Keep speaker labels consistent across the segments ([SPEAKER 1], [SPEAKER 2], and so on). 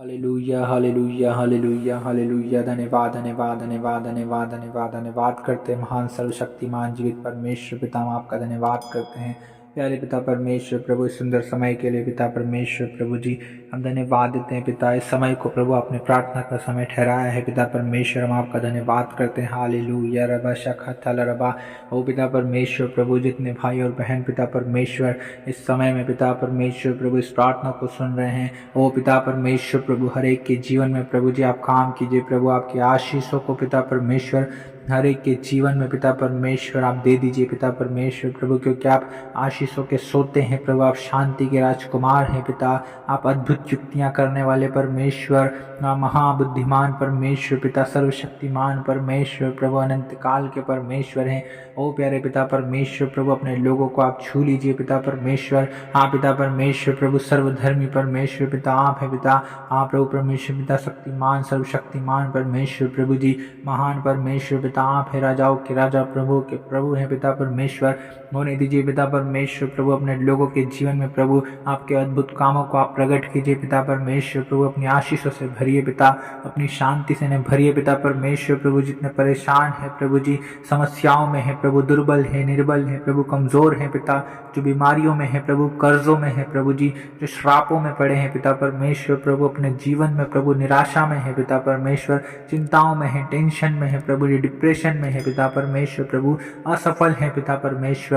[SPEAKER 1] Hallelujah hallelujah hallelujah hallelujah. धन्यवाद धन्यवाद धन्यवाद धन्यवाद धन्यवाद धन्यवाद करते हैं महान सर्वशक्तिमान जीवित परमेश्वर पिता, हम आपका धन्यवाद करते हैं प्यारे पिता परमेश्वर प्रभु, इस सुंदर समय के लिए पिता परमेश्वर प्रभु जी हम धन्यवाद देते हैं पिता। इस समय को प्रभु आपने प्रार्थना का समय ठहराया है पिता परमेश्वर, हम आपका धन्यवाद करते हैं। हालेलुया रबा शखा थल रबा। ओ पिता परमेश्वर प्रभु, जितने भाई और बहन पिता परमेश्वर इस समय में पिता परमेश्वर प्रभु इस प्रार्थना को सुन रहे हैं, ओ पिता परमेश्वर प्रभु हर एक के जीवन में प्रभु जी आप काम कीजिए प्रभु, आपकी आशीषों को पिता परमेश्वर हर एक के जीवन में पिता परमेश्वर आप दे दीजिए पिता परमेश्वर प्रभु, क्योंकि आप आशीषों के सोते हैं प्रभु, आप शांति के राजकुमार हैं पिता, आप अद्भुत युक्तियां करने वाले परमेश्वर, महाबुद्धिमान परमेश्वर पिता, सर्वशक्तिमान परमेश्वर प्रभु, अनंत काल के परमेश्वर हैं। ओ प्यारे पिता परमेश्वर प्रभु, अपने लोगों को आप छू लीजिए पिता परमेश्वर। हाँ पिता परमेश्वर प्रभु, सर्वधर्मी परमेश्वर पिता आप है पिता, आप प्रभु परमेश्वर पिता, शक्तिमान सर्वशक्तिमान परमेश्वर प्रभु जी, महान परमेश्वर पिता आप है, राजाओं के राजा प्रभु के प्रभु हैं पिता परमेश्वर। होने दीजिए पिता परमेश्वर प्रभु अपने लोगों के जीवन में प्रभु, आपके अद्भुत कामों को आप प्रकट कीजिए पिता परमेश्वर प्रभु, अपनी आशीषों से भरिए पिता, अपनी शांति से न भरिए पिता परमेश्वर प्रभु। जितने परेशान है प्रभु जी, समस्याओं में है प्रभु, दुर्बल है, निर्बल है प्रभु, कमजोर है पिता, जो बीमारियों में है प्रभु, कर्जों में है प्रभु जी, जो श्रापों में पड़े हैं पिता परमेश्वर प्रभु, अपने जीवन में प्रभु निराशा में है पिता परमेश्वर, चिंताओं में है, टेंशन में है प्रभु जी, डिप्रेशन में है पिता परमेश्वर प्रभु, असफल है पिता परमेश्वर।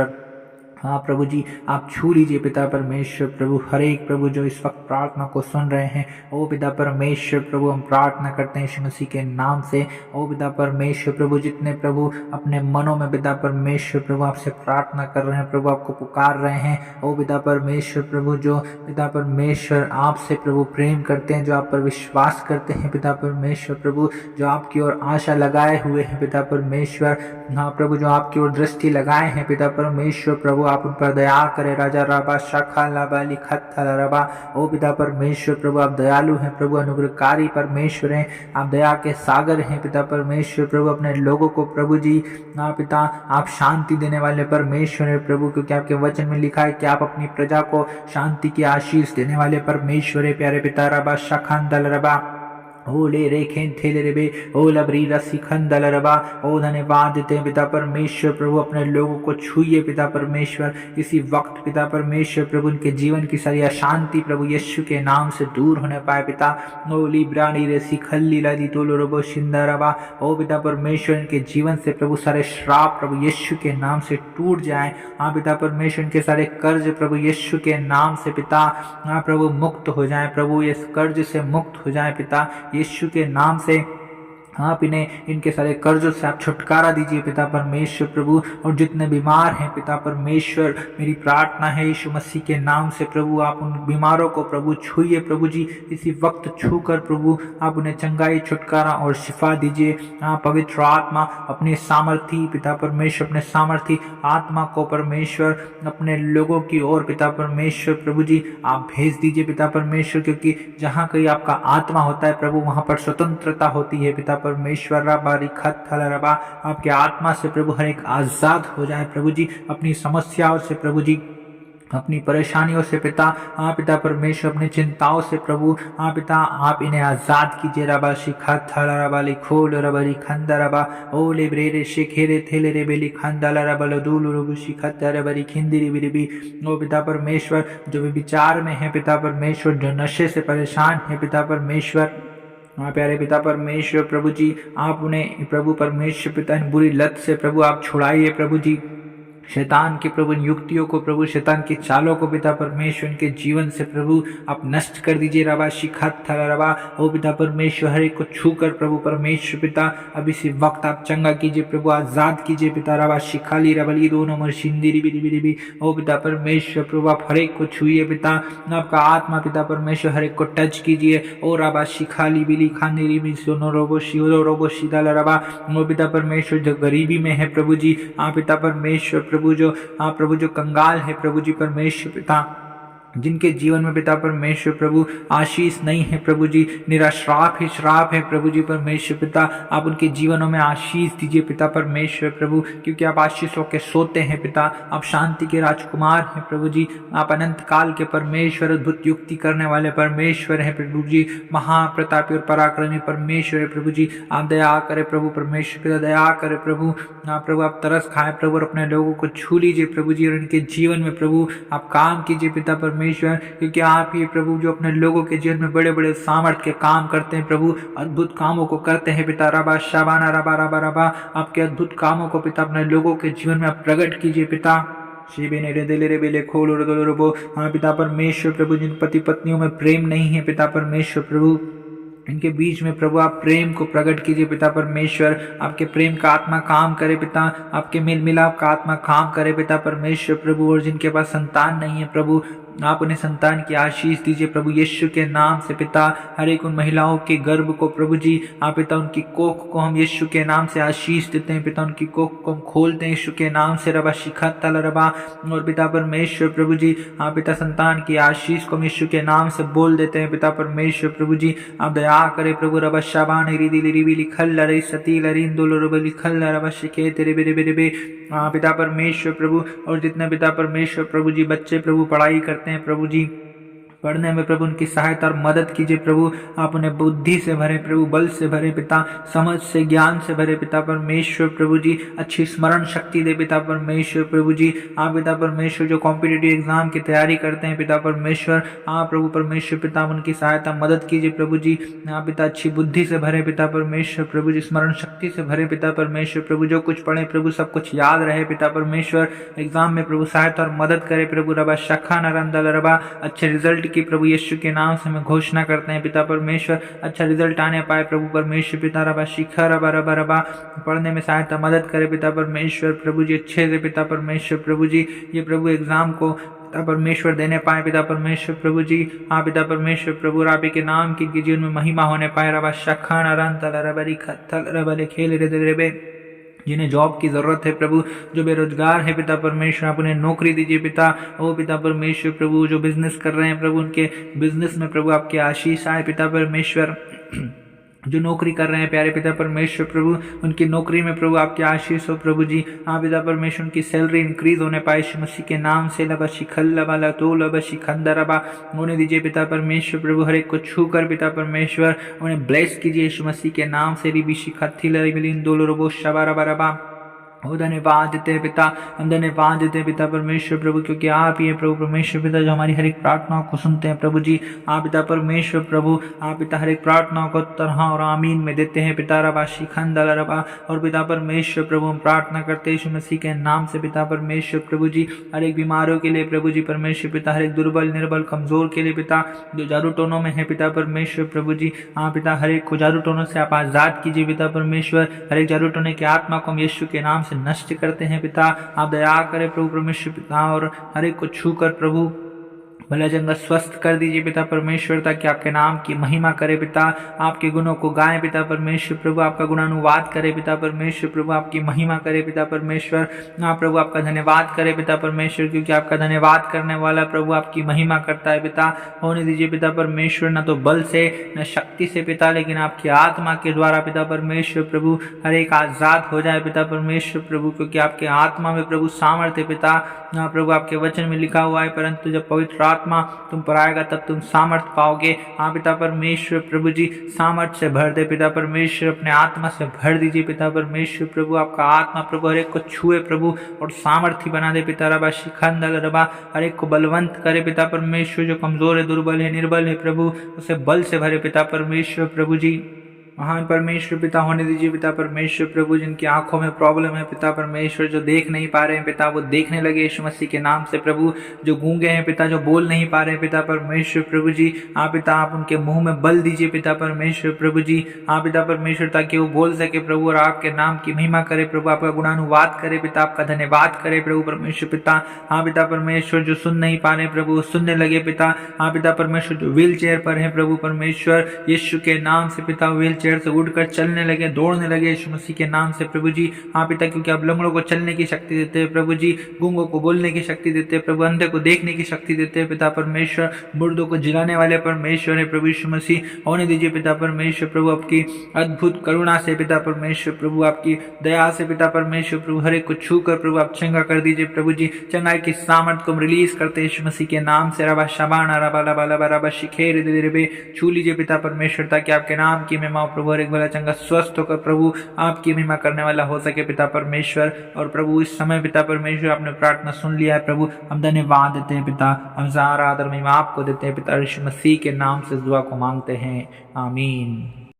[SPEAKER 1] हाँ प्रभु जी आप छू लीजिए पिता परमेश्वर प्रभु हर एक प्रभु जो इस वक्त प्रार्थना को सुन रहे हैं। ओ पिता परमेश्वर प्रभु हम प्रार्थना करते हैं यीशु मसीह के नाम से। ओ पिता परमेश्वर प्रभु, जितने प्रभु अपने मनों में पिता परमेश्वर प्रभु आपसे प्रार्थना कर रहे हैं प्रभु, आपको पुकार रहे हैं, ओ पिता परमेश्वर प्रभु, जो पिता परमेश्वर आपसे प्रभु प्रेम करते हैं, जो आप पर विश्वास करते हैं पिता परमेश्वर प्रभु, जो आपकी ओर आशा लगाए हुए हैं पिता परमेश्वर। हाँ प्रभु, जो आपकी ओर दृष्टि लगाए हैं पिता परमेश्वर प्रभु, आप उन पर दया करें। राजा रबा शाखा लाबा लिखा रबा। ओ पिता परमेश्वर प्रभु आप दयालु हैं प्रभु, अनुग्रहकारी परमेश्वर हैं, आप दया के सागर हैं पिता परमेश्वर प्रभु। अपने लोगों को प्रभु जी पिता आप शांति देने वाले परमेश्वर हैं प्रभु, क्योंकि आपके वचन में लिखा है कि आप अपनी प्रजा को शांति की आशीष देने वाले परमेश्वर है प्यारे पिता। रबा शाखांदल रबा ओले रेखें थेले रेबे ओ लबरी रसी खंदल रबा। ओ धन्यवाद देते हैं पिता परमेश्वर प्रभु, अपने लोगों को छूइए पिता परमेश्वर इसी वक्त पिता परमेश्वर प्रभु, उनके जीवन की सारी अशांति प्रभु यीशु के नाम से दूर होने पाए पिता। ओ लिब्रानी रेसी खल्ली लादी तोलो रबो शिंदा रबा। ओ पिता परमेश्वर इनके जीवन से प्रभु सारे श्राप प्रभु यीशु के नाम से टूट जाए। हाँ पिता परमेश्वर इनके सारे कर्ज प्रभु यीशु के नाम से पिता हाँ प्रभु मुक्त हो जाए प्रभु, इस कर्ज से मुक्त हो जाए पिता यीशु के नाम से। आप इन्हें इनके सारे कर्जों से आप छुटकारा दीजिए पिता परमेश्वर प्रभु। और जितने बीमार हैं पिता परमेश्वर, मेरी प्रार्थना है यीशु मसीह के नाम से प्रभु, आप उन बीमारों को प्रभु छूइए प्रभु जी, इसी वक्त छूकर प्रभु आप उन्हें चंगाई छुटकारा और शिफा दीजिए। आप पवित्र आत्मा अपने सामर्थी पिता परमेश्वर, अपने सामर्थी आत्मा को परमेश्वर अपने लोगों की ओर पिता परमेश्वर प्रभु जी आप भेज दीजिए पिता परमेश्वर, क्योंकि जहाँ कहीं आपका आत्मा होता है प्रभु वहाँ पर स्वतंत्रता होती है पिता परमेश्वर। रबा रिखत थल रबा, आपके आत्मा से प्रभु हर एक आजाद हो जाए प्रभु जी, अपनी समस्याओं से प्रभु जी, अपनी परेशानियों से पिता हाँ पिता परमेश्वर, अपनी चिंताओं से प्रभु हाँ पिता आप इन्हें आजाद कीजिए। रबा शिखा थल रबा लिखोल रबा लिखंदा रबा ओ ले ब्रेरे शिखेरे थेले रे बेली खंदा रबा लदूल रबु शिखा रबा लिखिंदी रिबी। ओ पिता परमेश्वर, जो भी विचार में है पिता परमेश्वर, जो नशे से परेशान है पिता परमेश्वर, हाँ प्यारे पिता परमेश्वर प्रभु जी आप उन्हें प्रभु परमेश्वर पिता इन बुरी लत से प्रभु आप छुड़ाइए प्रभु जी। शैतान की प्रभु युक्तियों को प्रभु, शैतान की चालों को पिता परमेश्वर इनके जीवन से प्रभु आप नष्ट कर दीजिए। रबा शिखत थल रबा ओ पिता परमेश्वर, हर एक को छू कर प्रभु परमेश्वर पिता अब इसी वक्त आप चंगा कीजिए प्रभु, आजाद कीजिए पिता। रबा शिखाली रबली दोनों मर शिंदी रिबी रिबी रिबी। ओ पिता परमेश्वर प्रभु आप हर एक को छूइए पिता, आपका आत्मा पिता परमेश्वर हर एक को टच कीजिए। ओ रबा शिखाली बिली खानी रिबी सोनो रोबो शिवो रोबो शिदाल रबा। ओ पिता परमेश्वर जो गरीबी में है प्रभु जी, आप पिता परमेश्वर प्रभु जो हाँ प्रभु जो कंगाल है प्रभु जी परमेश्वर पिता जिनके जीवन में पिता परमेश्वर प्रभु आशीष नहीं है प्रभु जी, निराश्राप ही श्राप है प्रभु जी परमेश्वर पिता, आप उनके जीवनों में आशीष दीजिए पिता परमेश्वर प्रभु, क्योंकि आप आशीषों के सोते हैं पिता, आप शांति के राजकुमार हैं प्रभु जी, आप अनंत काल के परमेश्वर, अद्भुत युक्ति करने वाले परमेश्वर हैं प्रभु जी, महाप्रतापी और पराक्रमी परमेश्वर है प्रभु जी। आप दया करे प्रभु परमेश्वर पिता, दया करे प्रभु, प्रभु आप तरस खाए प्रभु और अपने लोगों को छू लीजिए प्रभु जी, और इनके जीवन में प्रभु आप काम कीजिए पिता परमेश्वर, क्योंकि आप ही प्रभु जो अपने लोगों के जीवन में बड़े बड़े सामर्थ्य के काम करते हैं प्रभु, अद्भुत कामों को करते हैं पिता, रबा शाबाना रबा रबा रबा, आपके अद्भुत कामों को पिता अपने लोगों के जीवन में आप प्रकट कीजिए पिता। पिता परमेश्वर प्रभु, जिन पति पत्नियों में प्रेम नहीं है पिता परमेश्वर प्रभु, इनके बीच में प्रभु आप प्रेम को प्रकट कीजिए पिता परमेश्वर, आपके प्रेम का आत्मा काम करे पिता, आपके मेल मिलाप का आत्मा काम करे पिता परमेश्वर प्रभु, और जिनके पास संतान नहीं है प्रभु, आप उन्हें संतान की आशीष दीजिए प्रभु यीशु के नाम से पिता। हर एक उन महिलाओं के गर्भ को प्रभु जी आप पिता, उनकी कोख को हम यीशु के नाम से आशीष देते हैं पिता, उनकी कोख को हम खोलते हैं यीशु के नाम से, रबा शिखा तल रबा, और पिता परमेश्वर प्रभु जी आप पिता संतान की आशीष को हम यीशु के नाम से बोल देते हैं पिता परमेश्वर प्रभु जी। आप दया करे प्रभु, रबा शाबान रिदी रिबी लिखल रे सती लरिंदुल रब लिखल रबा शिखे तेरे बेरे बेरे बे, पिता परमेश्वर प्रभु, और जितने पिता परमेश्वर प्रभु जी बच्चे प्रभु पढ़ाई करते हैं प्रभु जी, पढ़ने में प्रभु उनकी सहायता और मदद कीजिए प्रभु, आप उन्हें बुद्धि से भरे प्रभु, बल से भरे पिता, समझ से ज्ञान से भरे पिता परमेश्वर प्रभु जी, अच्छी स्मरण शक्ति दे पिता परमेश्वर प्रभु जी। आप पिता परमेश्वर जो कॉम्पिटिटिव एग्जाम की तैयारी करते हैं पिता परमेश्वर, आप प्रभु परमेश्वर पिता उनकी सहायता मदद कीजिए प्रभु जी। आप पिता अच्छी बुद्धि से भरे पिता परमेश्वर प्रभु जी, स्मरण शक्ति से भरे पिता परमेश्वर प्रभु, जो कुछ पढ़े प्रभु सब कुछ याद रहे पिता परमेश्वर, एग्जाम में प्रभु सहायता और मदद करे प्रभु, रबा शखा नरंदल रबा, अच्छे रिजल्ट की प्रभु यीशु के नाम से मैं घोषणा करते हैं पिता परमेश्वर, अच्छा रिजल्ट आने पाए प्रभु परमेश्वर पिता, रबा शिखा रबा रबा रबा, पढ़ने में सहायता मदद करे पिता परमेश्वर प्रभु जी, अच्छे से पिता परमेश्वर प्रभु जी, ये प्रभु एग्जाम को पिता परमेश्वर देने पाए पिता परमेश्वर प्रभु जी। हाँ पिता परमेश्वर प्रभु, राबी के नाम की जीवन में महिमा होने पाए, रबा शखा नरंतल रबरी खत्तल रबले खेल रे, जिन्हें जॉब की ज़रूरत है प्रभु, जो बेरोजगार है पिता परमेश्वर आप उन्हें नौकरी दीजिए पिता। ओ पिता परमेश्वर प्रभु, जो बिजनेस कर रहे हैं प्रभु उनके बिजनेस में प्रभु आपकी आशीष आए पिता परमेश्वर, जो नौकरी कर रहे हैं प्यारे पिता परमेश्वर प्रभु, उनकी नौकरी में प्रभु आपकी आशीष हो प्रभु जी। हाँ पिता परमेश्वर, उनकी सैलरी इंक्रीज होने पाए यीशु मसीह के नाम से, लबा शिखल लबा लतो लबा शिखंदरबा होने दीजिए पिता परमेश्वर प्रभु, हर एक को छू कर पिता परमेश्वर उन्हें ब्लेस कीजिए यीशु मसीह के नाम से, रिबी शिखथी लरिबिलिन दोलो रोबो शबा रबा रबा। हो धन्यवाद देते हैं पिता, हम धन्यवाद देते हैं पिता परमेश्वर प्रभु, क्योंकि आप ही प्रभु परमेश्वर पिता जो हमारी हर एक प्रार्थनाओं को सुनते हैं प्रभु जी। आप पिता परमेश्वर प्रभु, आप पिता हर एक प्रार्थनाओं को तरह और आमीन में देते हैं पिता, रबा शिखंदल रबा। और पिता परमेश्वर प्रभु हम प्रार्थना करते हैं यीशु मसीह के नाम से पिता परमेश्वर प्रभु जी, हर एक बीमारों के लिए प्रभु जी परमेश्वर पिता, हर एक दुर्बल निर्बल कमजोर के लिए पिता, जो जादू टोनों में है पिता परमेश्वर प्रभु जी। हाँ पिता, हर एक को जादू टोनों से आप आजाद कीजिए पिता परमेश्वर, हर एक जादू टोने की आत्मा को हम यीशु के नाम से नष्ट करते हैं पिता। आप दया करें प्रभु परमेश्वर पिता, और हर एक को छू कर प्रभु भला जंगा स्वस्थ कर दीजिए पिता परमेश्वर, ताकि आपके नाम की महिमा करे पिता, आपके गुणों को गाएं पिता परमेश्वर प्रभु, आपका गुणानुवाद करे पिता परमेश्वर प्रभु, आपकी महिमा करे पिता परमेश्वर। हाँ प्रभु, आपका धन्यवाद करे पिता परमेश्वर, क्योंकि आपका धन्यवाद करने वाला प्रभु आपकी महिमा करता है पिता। होने दीजिए पिता परमेश्वर, न तो बल से न शक्ति से पिता, लेकिन आपकी आत्मा के द्वारा पिता परमेश्वर प्रभु, हर एक आजाद हो जाए पिता परमेश्वर प्रभु, क्योंकि आपके आत्मा में प्रभु सामर्थ्य पिता। हाँ प्रभु, आपके वचन में लिखा हुआ है, परंतु जब पवित्र आत्मा तुम पर आएगा तब तुम सामर्थ्य पाओगे। हाँ पिता परमेश्वर प्रभु जी, सामर्थ्य से भर दे पिता परमेश्वर, अपने आत्मा से भर दीजिए पिता परमेश्वर प्रभु, आपका आत्मा प्रभु हर एक को छुए प्रभु और सामर्थ्य बना दे पिता, रबा शिखंदल रबा, हर एक को बलवंत करे पिता परमेश्वर, जो कमजोर है दुर्बल है निर्बल है प्रभु, उसे बल से भरे पिता परमेश्वर प्रभु जी। महान परमेश्वर पिता, होने दीजिए पिता परमेश्वर प्रभु, जिनकी आंखों में प्रॉब्लम है पिता परमेश्वर, जो देख नहीं पा रहे हैं पिता, वो देखने लगे यीशु मसीह के नाम से प्रभु। जो गूंगे हैं पिता, जो बोल नहीं पा रहे हैं पिता परमेश्वर प्रभु जी, आप पिता आप उनके मुंह में बल दीजिए पिता परमेश्वर प्रभु जी। आप पिता परमेश्वर, ताकि वो बोल सके प्रभु और आपके नाम की महिमा करे प्रभु, आपका गुणानुवाद करे पिता, आपका धन्यवाद करे प्रभु परमेश्वर पिता। हाँ पिता परमेश्वर, जो सुन नहीं पा रहे प्रभु सुनने लगे पिता। हाँ पिता परमेश्वर, जो व्हील चेयर पर है प्रभु परमेश्वर, यीशु के नाम से पिता व्हील चेयर से उठकर चलने लगे, दौड़ने लगे यीशु मसीह के नाम से प्रभु जी। हाँ पिता, क्योंकि आप लंगड़ों को चलने की शक्ति देते हैं प्रभु जी, गूंगों को बोलने की शक्ति देते हैं प्रभु, अंधे को देखने की शक्ति देते हैं पिता परमेश्वर, मुर्दों को जिलाने वाले परमेश्वर है प्रभु यीशु मसीह। होने दीजिए पिता परमेश्वर प्रभु आपकी अद्भुत करुणा से पिता परमेश्वर प्रभु, आपकी दया से पिता परमेश्वर प्रभु, हर एक को छू कर प्रभु आप चंगा कर दीजिए प्रभु जी। चंगाई की सामर्थ को रिलीज करते यीशु मसीह के नाम से। रबा शबाना रबा लबा लबा रबा शिखेर दे रे, छू लीजिए पिता परमेश्वर, ताकि आपके नाम की महिमा प्रभु, हर एक भला चंगा स्वस्थ होकर प्रभु आपकी महिमा करने वाला हो सके पिता परमेश्वर। और प्रभु इस समय पिता परमेश्वर आपने प्रार्थना सुन लिया है प्रभु, हम धन्यवाद देते हैं पिता, हम सारा आदर महिमा आपको देते हैं पिता, यीशु मसीह के नाम से दुआ को मांगते हैं, आमीन।